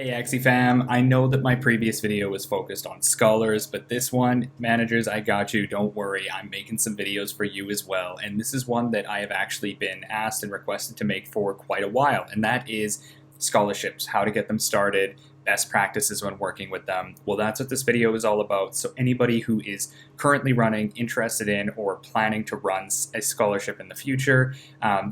Hey Axie fam, I know that my previous video was focused on scholars, but this one, managers, I got you, don't worry, I'm making some videos for you as well, and this is one that I have actually been asked and requested to make for quite a while, and that is scholarships, how to get them started, best practices when working with them. Well, that's what this video is all about, so anybody who is currently running, interested in, or planning to run a scholarship in the future,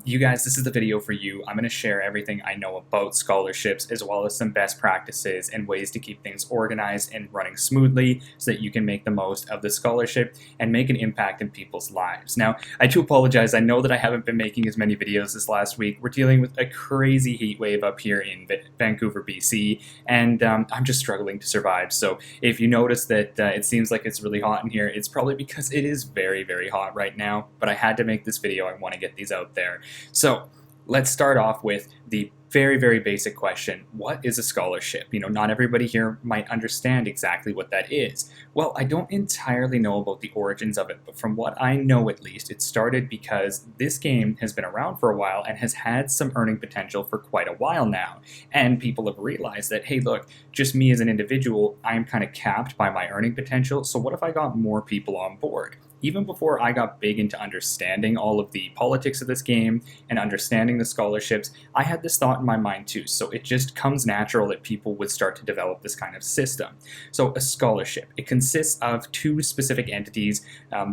you guys, this is the video for you. I'm going to share everything I know about scholarships as well as some best practices and ways to keep things organized and running smoothly so that you can make the most of the scholarship and make an impact in people's lives. Now, I do apologize. I know that I haven't been making as many videos this last week. We're dealing with a crazy heat wave up here in Vancouver, BC, and I'm just struggling to survive. So if you notice that it seems like it's really hot in here, it's probably because it is very, very hot right now, but I had to make this video. I want to get these out there. So let's start off with the very, very basic question. What is a scholarship? You know, not everybody here might understand exactly what that is. Well, I don't entirely know about the origins of it, but from what I know at least, it started because this game has been around for a while and has had some earning potential for quite a while now. And people have realized that, hey, look, just me as an individual, I'm kind of capped by my earning potential, so what if I got more people on board? Even before I got big into understanding all of the politics of this game and understanding the scholarships, I had this thought in my mind too. So it just comes natural that people would start to develop this kind of system. So a scholarship, it consists of two specific entities.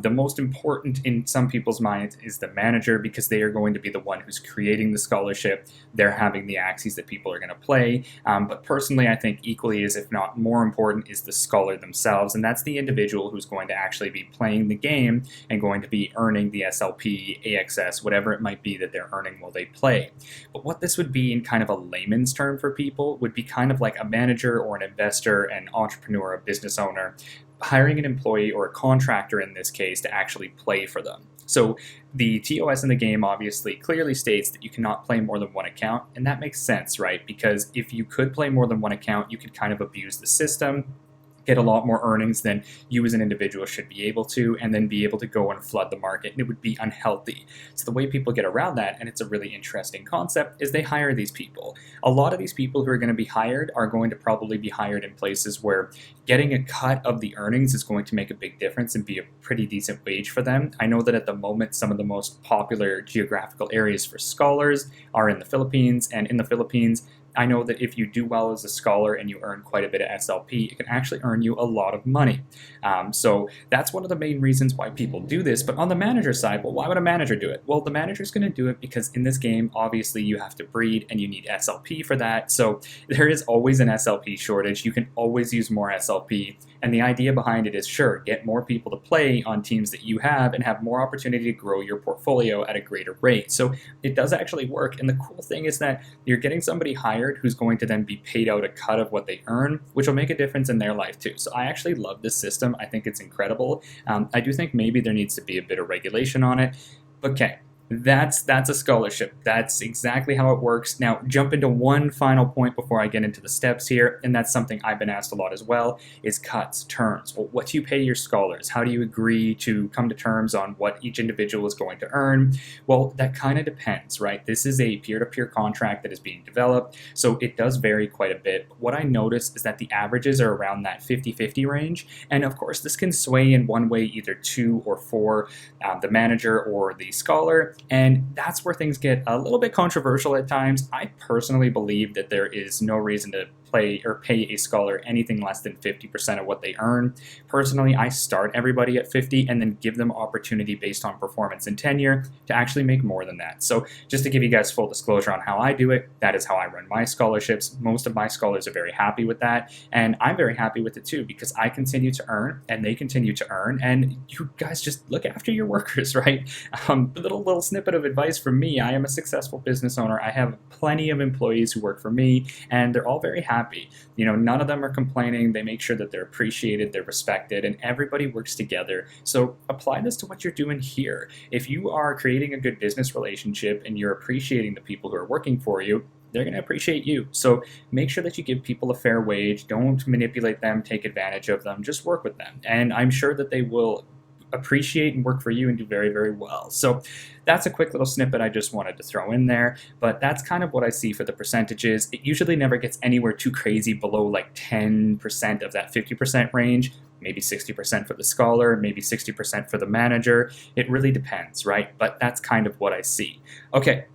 The most important in some people's minds is the manager, because they are going to be the one who's creating the scholarship. They're having the Axies that people are going to play. But personally, I think equally as if not more important is the scholar themselves. And that's the individual who's going to actually be playing the game and going to be earning the SLP, AXS, whatever it might be that they're earning while they play. But what this would be in kind of a layman's term for people would be kind of like a manager or an investor, an entrepreneur, a business owner, hiring an employee or a contractor in this case to actually play for them. So the TOS in the game obviously clearly states that you cannot play more than one account, and that makes sense, right? Because if you could play more than one account, you could kind of abuse the system, get a lot more earnings than you as an individual should be able to, and then be able to go and flood the market, and it would be unhealthy. So the way people get around that, and it's a really interesting concept, is they hire these people. A lot of these people who are going to be hired are going to probably be hired in places where getting a cut of the earnings is going to make a big difference and be a pretty decent wage for them. I know that at the moment, some of the most popular geographical areas for scholars are in the Philippines, and in the Philippines, I know that if you do well as a scholar and you earn quite a bit of SLP, it can actually earn you a lot of money. So that's one of the main reasons why people do this. But on the manager side, well, why would a manager do it? Well, the manager's going to do it because in this game, obviously, you have to breed and you need SLP for that. So there is always an SLP shortage. You can always use more SLP. And the idea behind it is, sure, get more people to play on teams that you have and have more opportunity to grow your portfolio at a greater rate. So it does actually work. And the cool thing is that you're getting somebody hired who's going to then be paid out a cut of what they earn, which will make a difference in their life too. So I actually love this system. I think it's incredible. I do think maybe there needs to be a bit of regulation on it. Okay. That's a scholarship. That's exactly how it works. Now, jump into one final point before I get into the steps here, and that's something I've been asked a lot as well, is cuts, terms. Well, what do you pay your scholars? How do you agree to come to terms on what each individual is going to earn? Well, that kind of depends, right? This is a peer-to-peer contract that is being developed, so it does vary quite a bit. But what I notice is that the averages are around that 50-50 range, and of course, this can sway in one way, either to or for the manager or the scholar. And that's where things get a little bit controversial at times. I personally believe that there is no reason to play or pay a scholar anything less than 50% of what they earn. Personally, I start everybody at 50 and then give them opportunity based on performance and tenure to actually make more than that. So just to give you guys full disclosure on how I do it, that is how I run my scholarships. Most of my scholars are very happy with that, and I'm very happy with it too, because I continue to earn and they continue to earn, and you guys just look after your workers, right? A little snippet of advice from me. I am a successful business owner. I have plenty of employees who work for me, and they're all very happy. You know, none of them are complaining. They make sure that they're appreciated, they're respected, and everybody works together. So apply this to what you're doing here. If you are creating a good business relationship and you're appreciating the people who are working for you, they're going to appreciate you. So make sure that you give people a fair wage. Don't manipulate them, take advantage of them. Just work with them. And I'm sure that they will appreciate and work for you and do very, very well. So that's a quick little snippet I just wanted to throw in there, but that's kind of what I see for the percentages. It usually never gets anywhere too crazy below like 10% of that 50% range, maybe 60% for the scholar, maybe 60% for the manager. It really depends, right? But that's kind of what I see. Okay.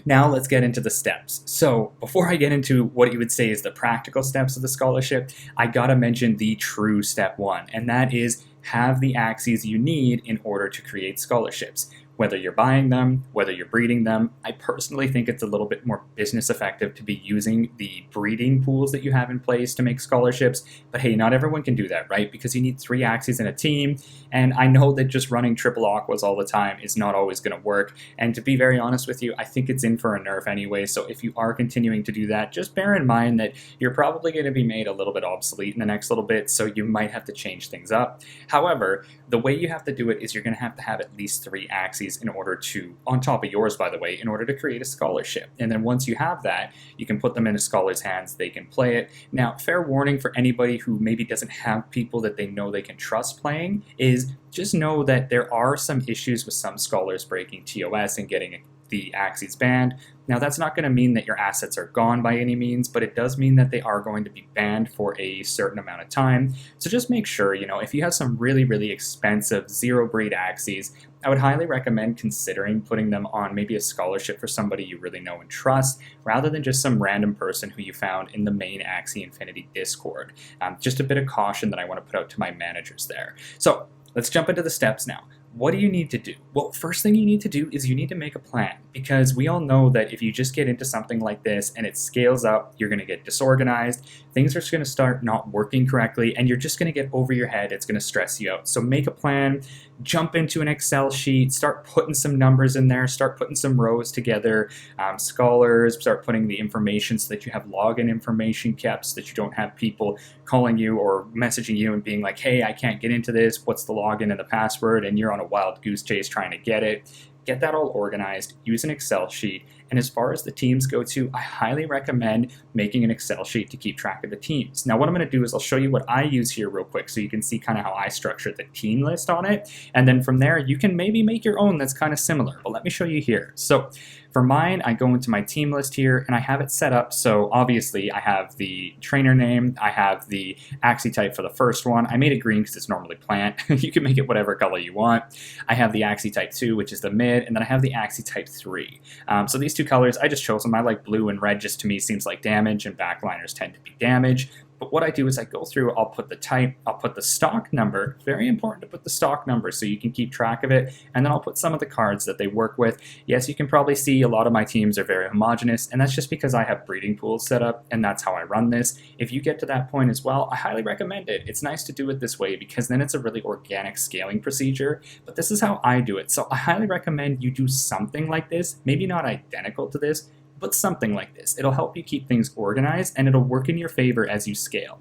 Now let's get into the steps. So before I get into what you would say is the practical steps of the scholarship, I gotta mention the true step one, and that is have the Axies you need in order to create scholarships. Whether you're buying them, whether you're breeding them, I personally think it's a little bit more business effective to be using the breeding pools that you have in place to make scholarships. But hey, not everyone can do that, right? Because you need 3 Axies in a team, and I know that just running triple aquas all the time is not always going to work. And to be very honest with you, I think it's in for a nerf anyway. So if you are continuing to do that, just bear in mind that you're probably going to be made a little bit obsolete in the next little bit, so you might have to change things up. However, the way you have to do it is you're going to have at least 3 Axies in order to, on top of yours by the way, in order to create a scholarship. And then once you have that, you can put them in a scholar's hands, they can play it. Now, fair warning for anybody who maybe doesn't have people that they know they can trust playing is just know that there are some issues with some scholars breaking TOS and getting the Axies banned. Now, that's not going to mean that your assets are gone by any means, but it does mean that they are going to be banned for a certain amount of time. So just make sure, if you have some really, really expensive zero breed Axies, I would highly recommend considering putting them on maybe a scholarship for somebody you really know and trust, rather than just some random person who you found in the main Axie Infinity Discord. Just a bit of caution that I want to put out to my managers there. So let's jump into the steps now. What do you need to do? Well, first thing you need to do is you need to make a plan, because we all know that if you just get into something like this and it scales up, you're going to get disorganized, things are just going to start not working correctly, and you're just going to get over your head. It's going to stress you out. So make a plan, jump into an Excel sheet, start putting some numbers in there, start putting some rows together, scholars, start putting the information so that you have login information kept, so that you don't have people calling you or messaging you and being like, hey, I can't get into this, what's the login and the password, and you're on a wild goose chase trying to get it. Get that all organized, use an Excel sheet, and as far as the teams go too, I highly recommend making an Excel sheet to keep track of the teams. Now what I'm going to do is I'll show you what I use here real quick so you can see kind of how I structure the team list on it, and then from there you can maybe make your own that's kind of similar, but let me show you here. So for mine, I go into my team list here and I have it set up. So obviously I have the trainer name, I have the Axie type for the first one. I made it green because it's normally plant. You can make it whatever color you want. I have the Axie type 2, which is the mid, and then I have the Axie type 3. So these two colors, I just chose them. I like blue and red, just to me seems like damage, and backliners tend to be damage. But what I do is I go through, I'll put the type, I'll put the stock number, very important to put the stock number so you can keep track of it, and then I'll put some of the cards that they work with. Yes, you can probably see a lot of my teams are very homogenous, and that's just because I have breeding pools set up, and that's how I run this. If you get to that point as well, I highly recommend it. It's nice to do it this way because then it's a really organic scaling procedure, but this is how I do it. So I highly recommend you do something like this, maybe not identical to this, but something like this. It'll help you keep things organized and it'll work in your favor as you scale.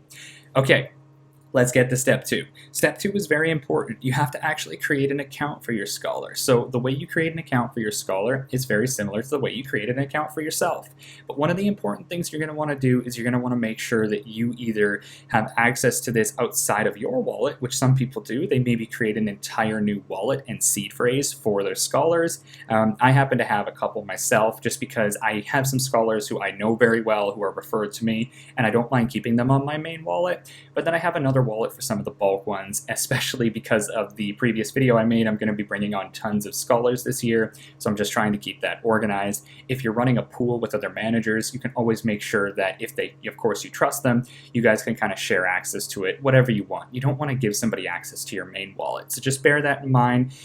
Okay, let's get to step 2. Step 2 is very important. You have to actually create an account for your scholar. So the way you create an account for your scholar is very similar to the way you create an account for yourself. But one of the important things you're going to want to do is you're going to want to make sure that you either have access to this outside of your wallet, which some people do. They maybe create an entire new wallet and seed phrase for their scholars. I happen to have a couple myself just because I have some scholars who I know very well who are referred to me, and I don't mind keeping them on my main wallet. But then I have another wallet for some of the bulk ones, especially because of the previous video I made. I'm going to be bringing on tons of scholars this year, so I'm just trying to keep that organized. If you're running a pool with other managers, you can always make sure that if they, of course, you trust them, you guys can kind of share access to it, whatever you want. You don't want to give somebody access to your main wallet, so just bear that in mind.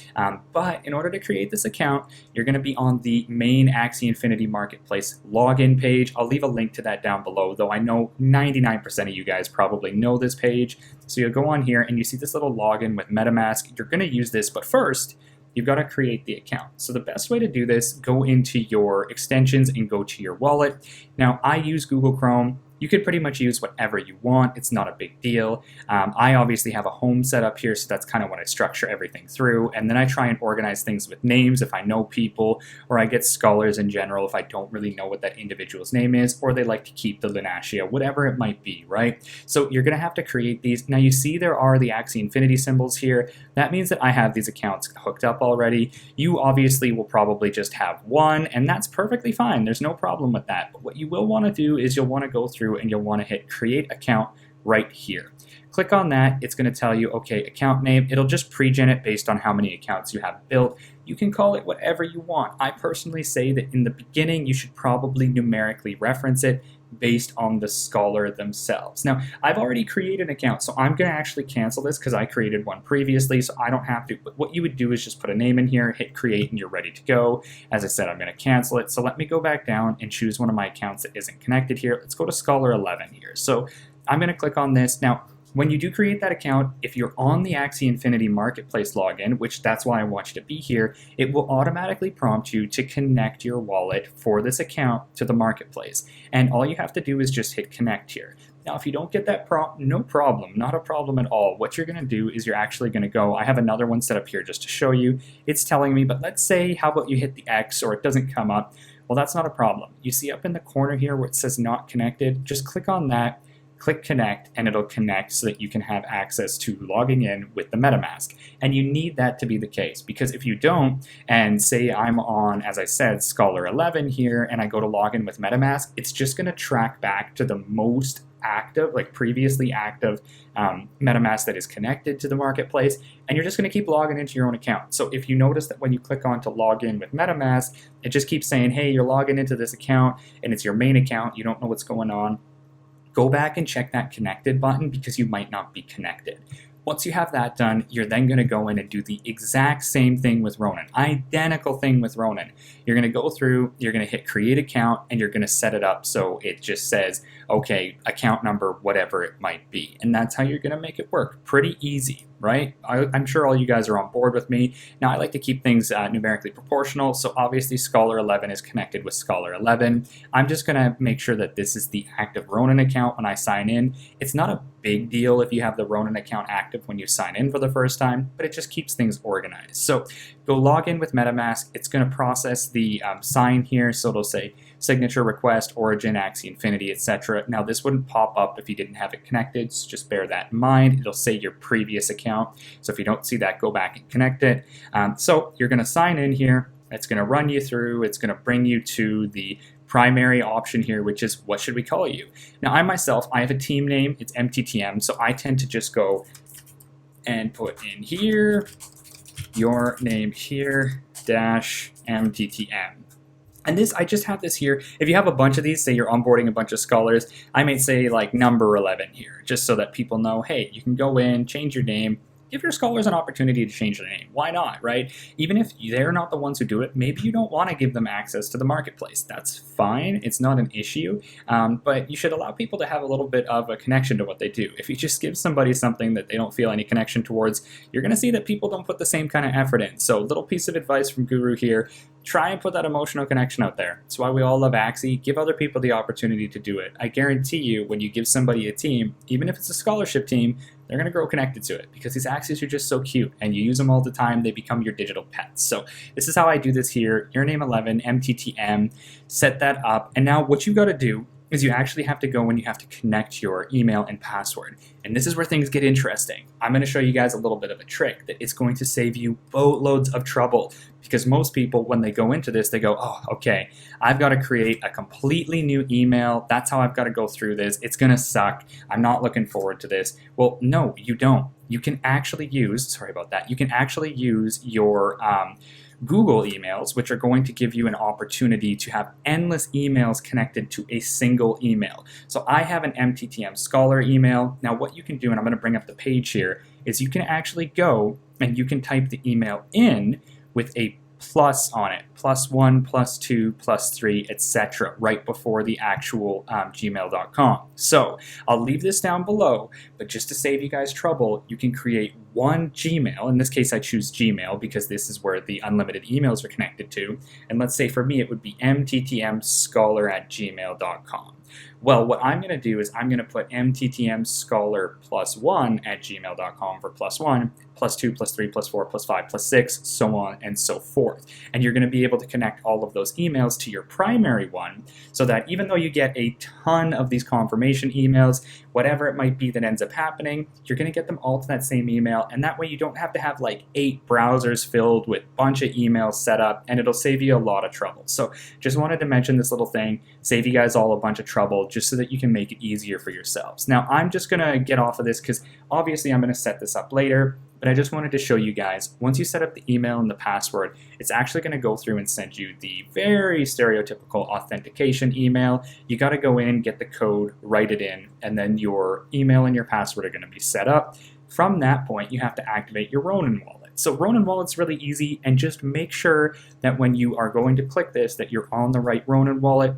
But in order to create this account, you're going to be on the main Axie Infinity Marketplace login page. I'll leave a link to that down below, though I know 99% of you guys probably know this page. So you'll go on here and you see this little login with MetaMask. You're going to use this, but first, you've got to create the account. So the best way to do this, go into your extensions and go to your wallet. Now, I use Google Chrome. You could pretty much use whatever you want. It's not a big deal. I obviously have a home set up here, so that's kind of what I structure everything through. And then I try and organize things with names if I know people, or I get scholars in general if I don't really know what that individual's name is, or they like to keep the Lunatia, whatever it might be, right? So you're going to have to create these. Now you see there are the Axie Infinity symbols here. That means that I have these accounts hooked up already. You obviously will probably just have one, and that's perfectly fine. There's no problem with that. But what you will want to do is you'll want to go through and you'll want to hit create account right here. Click on that. It's going to tell you, okay, account name. It'll just pre-gen it based on how many accounts you have built. You can call it whatever you want. I personally say that in the beginning, you should probably numerically reference it based on the scholar themselves. Now, I've already created an account, so I'm going to actually cancel this because I created one previously, so I don't have to. But what you would do is just put a name in here, hit create, and you're ready to go. As I said, I'm going to cancel it. So let me go back down and choose one of my accounts that isn't connected here. Let's go to Scholar 11 here. So I'm going to click on this. Now, when you do create that account, if you're on the Axie Infinity Marketplace login, which that's why I want you to be here, it will automatically prompt you to connect your wallet for this account to the marketplace. And all you have to do is just hit connect here. Now, if you don't get that prompt, no problem, not a problem at all. What you're going to do is you're actually going to go, I have another one set up here just to show you. It's telling me, but let's say, how about you hit the X or it doesn't come up? Well, that's not a problem. You see up in the corner here where it says not connected, just click on that. Click connect and it'll connect so that you can have access to logging in with the MetaMask. And you need that to be the case, because if you don't, and say I'm on, as I said, Scholar 11 here, and I go to log in with MetaMask, it's just going to track back to the most active, like previously active MetaMask that is connected to the marketplace, and you're just going to keep logging into your own account. So if you notice that when you click on to log in with MetaMask, it just keeps saying, hey, you're logging into this account and it's your main account, you don't know what's going on. Go back and check that connected button because you might not be connected. Once you have that done, you're then going to go in and do the exact same thing with Ronin. Identical thing with Ronin. You're going to go through, you're going to hit create account, and you're going to set it up so it just says, okay, account number, whatever it might be. And that's how you're going to make it work. Pretty easy, right? I'm sure all you guys are on board with me. Now, I like to keep things numerically proportional, so obviously Scholar 11 is connected with Scholar 11. I'm just going to make sure that this is the active Ronin account when I sign in. It's not a big deal if you have the Ronin account active when you sign in for the first time, but it just keeps things organized. So go log in with MetaMask. It's going to process the sign here, so it'll say signature request, origin, Axie Infinity, etc. Now, this wouldn't pop up if you didn't have it connected, so just bear that in mind. It'll say your previous account, so if you don't see that, go back and connect it. So you're going to sign in here. It's going to run you through. It's going to bring you to the primary option here, which is what should we call you? Now, I myself, I have a team name. It's MTTM, so I tend to just go and put in here your name here dash MTTM. And this, I just have this here. If you have a bunch of these, say you're onboarding a bunch of scholars, I might say like number 11 here, just so that people know, hey, you can go in, change your name, give your scholars an opportunity to change their name. Why not, right? Even if they're not the ones who do it, maybe you don't want to give them access to the marketplace. That's fine. It's not an issue. But you should allow people to have a little bit of a connection to what they do. If you just give somebody something that they don't feel any connection towards, you're going to see that people don't put the same kind of effort in. So little piece of advice from Guru here. Try and put that emotional connection out there. That's why we all love Axie. Give other people the opportunity to do it. I guarantee you, when you give somebody a team, even if it's a scholarship team, they're going to grow connected to it because these Axies are just so cute and you use them all the time. They become your digital pets. So this is how I do this here. Your name 11, MTTM, set that up. And now what you got to do is you actually have to go and you have to connect your email and password. And this is where things get interesting. I'm going to show you guys a little bit of a trick that it's going to save you boatloads of trouble, because most people, when they go into this, they go, oh, okay, I've got to create a completely new email. That's how I've got to go through this. It's going to suck. I'm not looking forward to this. Well, no, you don't. You can actually use, sorry about that, you can actually use your Google emails, which are going to give you an opportunity to have endless emails connected to a single email. So I have an MTTM Scholar email. Now what you can do, and I'm going to bring up the page here, is you can actually go and you can type the email in with a plus on it, +1, +2, +3, etc., right before the actual gmail.com. So I'll leave this down below, but just to save you guys trouble, you can create one Gmail. In this case, I choose Gmail because this is where the unlimited emails are connected to. And let's say for me, it would be mttmscholar@gmail.com. Well, what I'm going to do is I'm going to put mttmscholar+1@gmail.com for +1, +2, +3, +4, +5, +6, so on and so forth. And you're going to be able to connect all of those emails to your primary one so that even though you get a ton of these confirmation emails, whatever it might be that ends up happening, you're going to get them all to that same email. And that way you don't have to have like 8 browsers filled with a bunch of emails set up, and it'll save you a lot of trouble. So just wanted to mention this little thing, save you guys all a bunch of trouble just so that you can make it easier for yourselves. Now, I'm just going to get off of this because obviously I'm going to set this up later, but I just wanted to show you guys, once you set up the email and the password, it's actually going to go through and send you the very stereotypical authentication email. You got to go in, get the code, write it in, and then your email and your password are going to be set up. From that point, you have to activate your Ronin wallet. So Ronin wallet's really easy, and just make sure that when you are going to click this, that you're on the right Ronin wallet.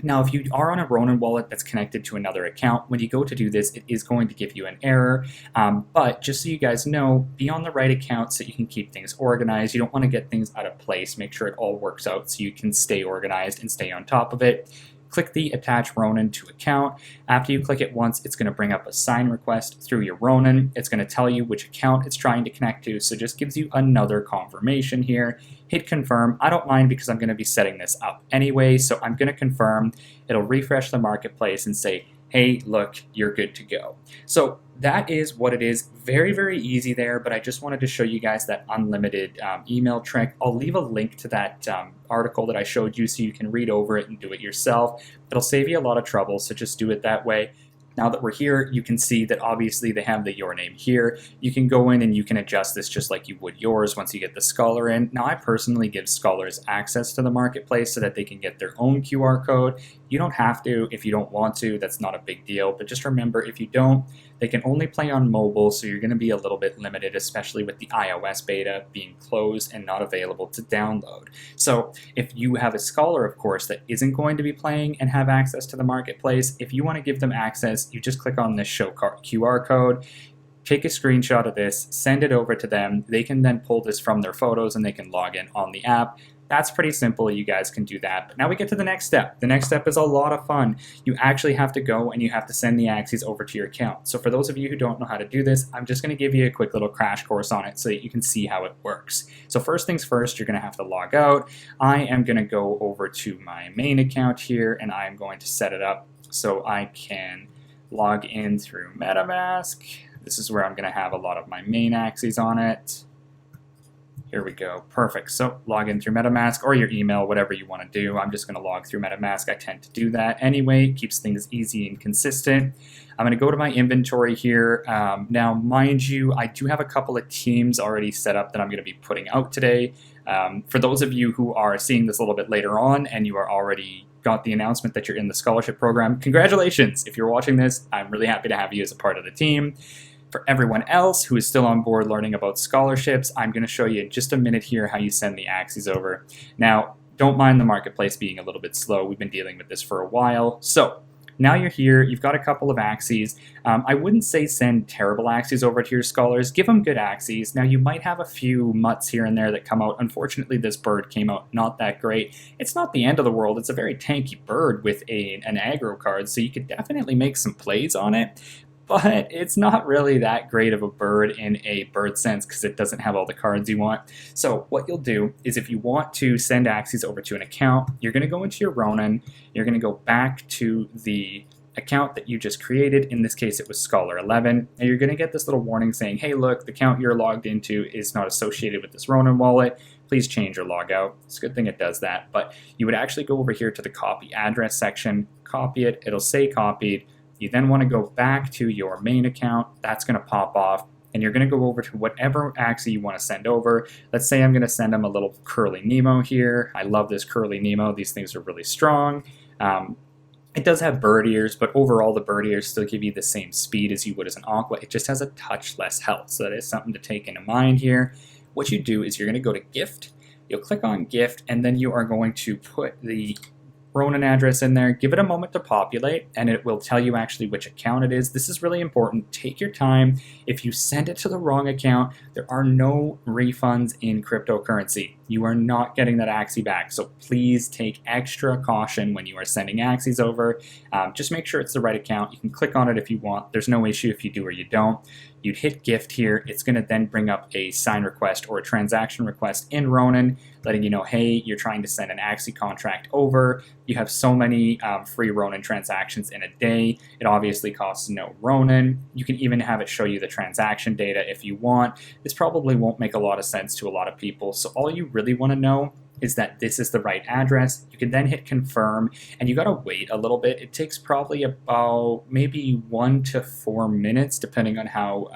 Now, if you are on a Ronin wallet that's connected to another account, when you go to do this, it is going to give you an error. But just so you guys know, be on the right account so you can keep things organized. You don't want to get things out of place. Make sure it all works out so you can stay organized and stay on top of it. Click the Attach Ronin to Account. After you click it once, it's going to bring up a sign request through your Ronin. It's going to tell you which account it's trying to connect to, so just gives you another confirmation here. Hit confirm. I don't mind because I'm going to be setting this up anyway, so I'm going to confirm. It'll refresh the marketplace and say, hey, look, you're good to go. So that is what it is. Very, very easy there, but I just wanted to show you guys that unlimited email trick. I'll leave a link to that article that I showed you so you can read over it and do it yourself. It'll save you a lot of trouble, so just do it that way. Now that we're here, you can see that obviously they have the your name here. You can go in and you can adjust this just like you would yours once you get the Scholar in. Now, I personally give scholars access to the marketplace so that they can get their own QR code. You don't have to if you don't want to. That's not a big deal. But just remember, if you don't, they can only play on mobile, so you're going to be a little bit limited, especially with the iOS beta being closed and not available to download. So if you have a Scholar, of course, that isn't going to be playing and have access to the marketplace, if you want to give them access, you just click on this show QR code, take a screenshot of this, send it over to them. They can then pull this from their photos and they can log in on the app. That's pretty simple. You guys can do that. But now we get to the next step. The next step is a lot of fun. You actually have to go and you have to send the Axies over to your account. So for those of you who don't know how to do this, I'm just going to give you a quick little crash course on it so that you can see how it works. So first things first, you're going to have to log out. I am going to go over to my main account here and I'm going to set it up so I can log in through MetaMask. This is where I'm going to have a lot of my main Axies on it. Here we go. Perfect. So log in through MetaMask or your email, whatever you want to do. I'm just going to log through MetaMask. I tend to do that anyway. It keeps things easy and consistent. I'm going to go to my inventory here. Now, mind you, I do have a couple of teams already set up that I'm going to be putting out today. For those of you who are seeing this a little bit later on and you are already got the announcement that you're in the scholarship program, congratulations. If you're watching this, I'm really happy to have you as a part of the team. For everyone else who is still on board learning about scholarships, I'm going to show you in just a minute here how you send the Axies over. Now, don't mind the marketplace being a little bit slow. We've been dealing with this for a while. So now you're here. You've got a couple of Axies. I wouldn't say send terrible Axies over to your scholars. Give them good Axies. Now, you might have a few mutts here and there that come out. Unfortunately, this bird came out not that great. It's not the end of the world. It's a very tanky bird with an aggro card, so you could definitely make some plays on it. But it's not really that great of a bird in a bird sense because it doesn't have all the cards you want. So what you'll do is if you want to send Axies over to an account, you're going to go into your Ronin, you're going to go back to the account that you just created. In this case, it was Scholar 11. And you're going to get this little warning saying, hey, look, the account you're logged into is not associated with this Ronin wallet. Please change or log out. It's a good thing it does that. But you would actually go over here to the copy address section, copy it. It'll say copied. You then want to go back to your main account. That's going to pop off, and you're going to go over to whatever Axie you want to send over. Let's say I'm going to send them a little Curly Nemo here. I love this Curly Nemo. These things are really strong. It does have bird ears, but overall the bird ears still give you the same speed as you would as an Aqua. It just has a touch less health, so that is something to take into mind here. What you do is you're going to go to Gift. You'll click on Gift, and then you are going to put the Ronin address in there, give it a moment to populate, and it will tell you actually which account it is. This is really important. Take your time. If you send it to the wrong account, there are no refunds in cryptocurrency. You are not getting that Axie back, so please take extra caution when you are sending Axies over. Just make sure it's the right account. You can click on it if you want. There's no issue if you do or you don't. You'd hit gift here. It's going to then bring up a sign request or a transaction request in Ronin, letting you know, hey, you're trying to send an Axie contract over. You have so many free Ronin transactions in a day. It obviously costs no Ronin. You can even have it show you the transaction data if you want. This probably won't make a lot of sense to a lot of people. So all you really want to know is that this is the right address. You can then hit confirm, and you gotta wait a little bit. It takes probably about maybe 1 to 4 minutes, depending on how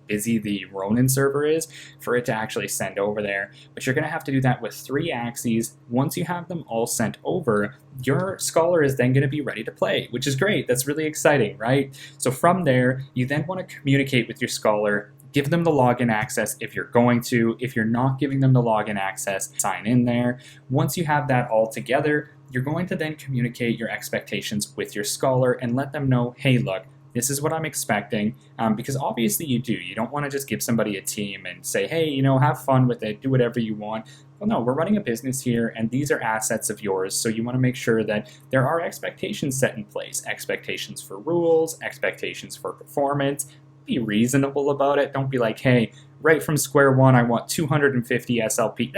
busy the Ronin server is, for it to actually send over there. But you're gonna have to do that with 3 Axies. Once you have them all sent over, your scholar is then gonna be ready to play, which is great. That's really exciting, right? So from there, you then wanna communicate with your scholar. Give them the login access if you're going to. If you're not giving them the login access, sign in there. Once you have that all together, you're going to then communicate your expectations with your scholar and let them know, hey, look, this is what I'm expecting, because obviously you do. You don't want to just give somebody a team and say, hey, you know, have fun with it, do whatever you want. Well, no, we're running a business here, and these are assets of yours, so you want to make sure that there are expectations set in place, expectations for rules, expectations for performance. Be reasonable about it. Don't be like, hey, right from square one, I want 250 SLP.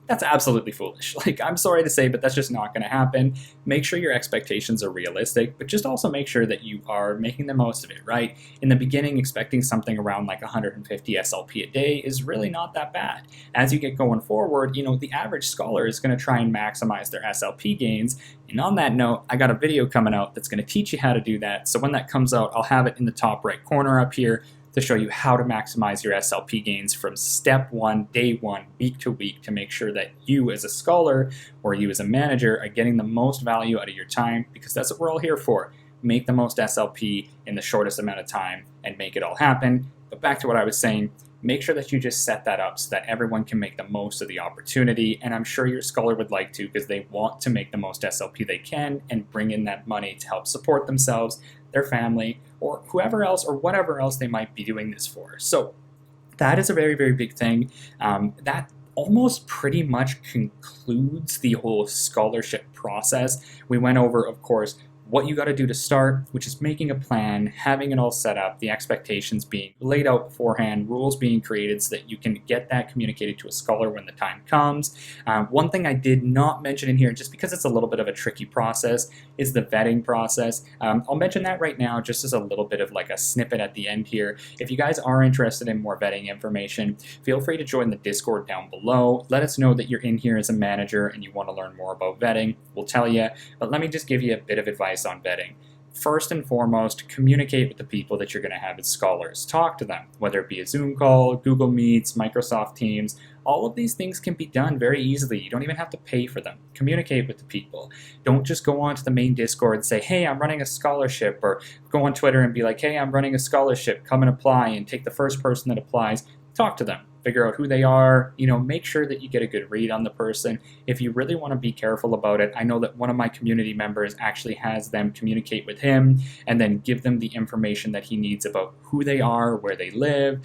That's absolutely foolish. Like, I'm sorry to say, but that's just not going to happen. Make sure your expectations are realistic, but just also make sure that you are making the most of it, right? In the beginning, expecting something around like 150 SLP a day is really not that bad. As you get going forward, you know, the average scholar is going to try and maximize their SLP gains. And on that note, I got a video coming out that's going to teach you how to do that. So when that comes out, I'll have it in the top right corner up here to show you how to maximize your SLP gains from step one, day one, week to week, to make sure that you as a scholar or you as a manager are getting the most value out of your time, because that's what we're all here for. Make the most SLP in the shortest amount of time and make it all happen. But back to what I was saying, make sure that you just set that up so that everyone can make the most of the opportunity. And I'm sure your scholar would like to, because they want to make the most SLP they can and bring in that money to help support themselves, their family, or whoever else or whatever else they might be doing this for. So that is a very, very big thing. That almost pretty much concludes the whole scholarship process. We went over, of course, what you got to do to start, which is making a plan, having it all set up, the expectations being laid out beforehand, rules being created so that you can get that communicated to a scholar when the time comes. One thing I did not mention in here, just because it's a little bit of a tricky process, is the vetting process. I'll mention that right now just as a little bit of like a snippet at the end here. If you guys are interested in more vetting information, feel free to join the Discord down below. Let us know that you're in here as a manager and you want to learn more about vetting. We'll tell you, but let me just give you a bit of advice on vetting. First and foremost, communicate with the people that you're going to have as scholars. Talk to them, whether it be a Zoom call, Google Meets, Microsoft Teams. All of these things can be done very easily. You don't even have to pay for them. Communicate with the people. Don't just go onto the main Discord and say, hey, I'm running a scholarship, or go on Twitter and be like, hey, I'm running a scholarship, come and apply, and take the first person that applies. Talk to them. Figure out who they are, make sure that you get a good read on the person. If you really want to be careful about it, I know that one of my community members actually has them communicate with him and then give them the information that he needs about who they are, where they live.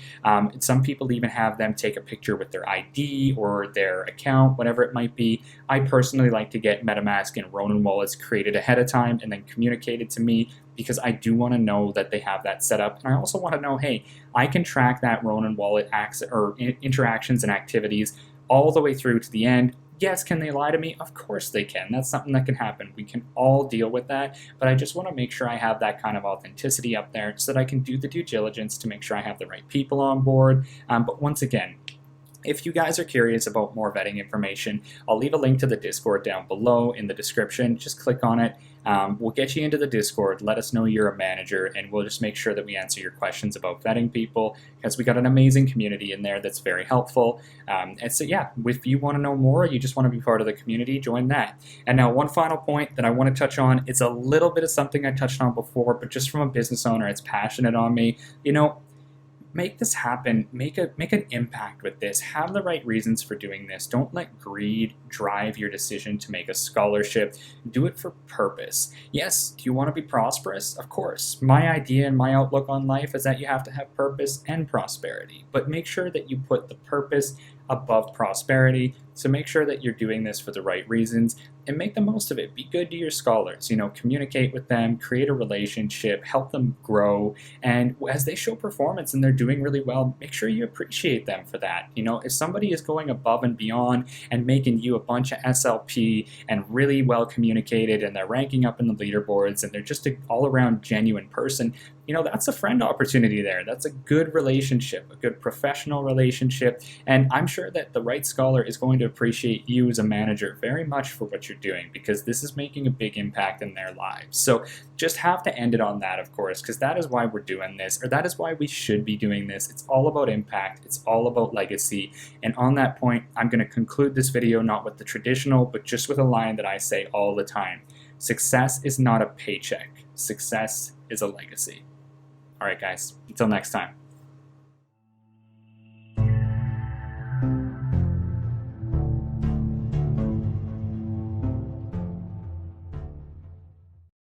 Some people even have them take a picture with their ID or their account, whatever it might be. I personally like to get MetaMask and Ronin wallets created ahead of time and then communicated to me, because I do want to know that they have that set up. And I also want to know, hey, I can track that Ronin wallet interactions and activities all the way through to the end. Yes, can they lie to me? Of course they can. That's something that can happen. We can all deal with that. But I just want to make sure I have that kind of authenticity up there so that I can do the due diligence to make sure I have the right people on board. But once again, if you guys are curious about more vetting information, I'll leave a link to the Discord down below in the description. Just click on it. We'll get you into the Discord. Let us know you're a manager, and we'll just make sure that we answer your questions about vetting people, because we got an amazing community in there that's very helpful. And so, yeah, if you want to know more, you just want to be part of the community, join that. And now one final point that I want to touch on. It's a little bit of something I touched on before, but just from a business owner, it's passionate on me. make this happen, make an impact with this, have the right reasons for doing this. Don't let greed drive your decision to make a scholarship. Do it for purpose. Yes, do you want to be prosperous? Of course. My idea and my outlook on life is that you have to have purpose and prosperity, but make sure that you put the purpose above prosperity. So make sure that you're doing this for the right reasons and make the most of it. Be good to your scholars, communicate with them, create a relationship, help them grow. And as they show performance and they're doing really well, make sure you appreciate them for that. If somebody is going above and beyond and making you a bunch of SLP and really well communicated and they're ranking up in the leaderboards and they're just an all around genuine person, that's a friend opportunity there. That's a good relationship, a good professional relationship. And I'm sure that the right scholar is going to appreciate you as a manager very much for what you're doing, because this is making a big impact in their lives. So just have to end it on that, of course, because that is why we're doing this, or that is why we should be doing this. It's all about impact. It's all about legacy. And on that point, I'm going to conclude this video not with the traditional, but just with a line that I say all the time. Success is not a paycheck. Success is a legacy. All right, guys, until next time.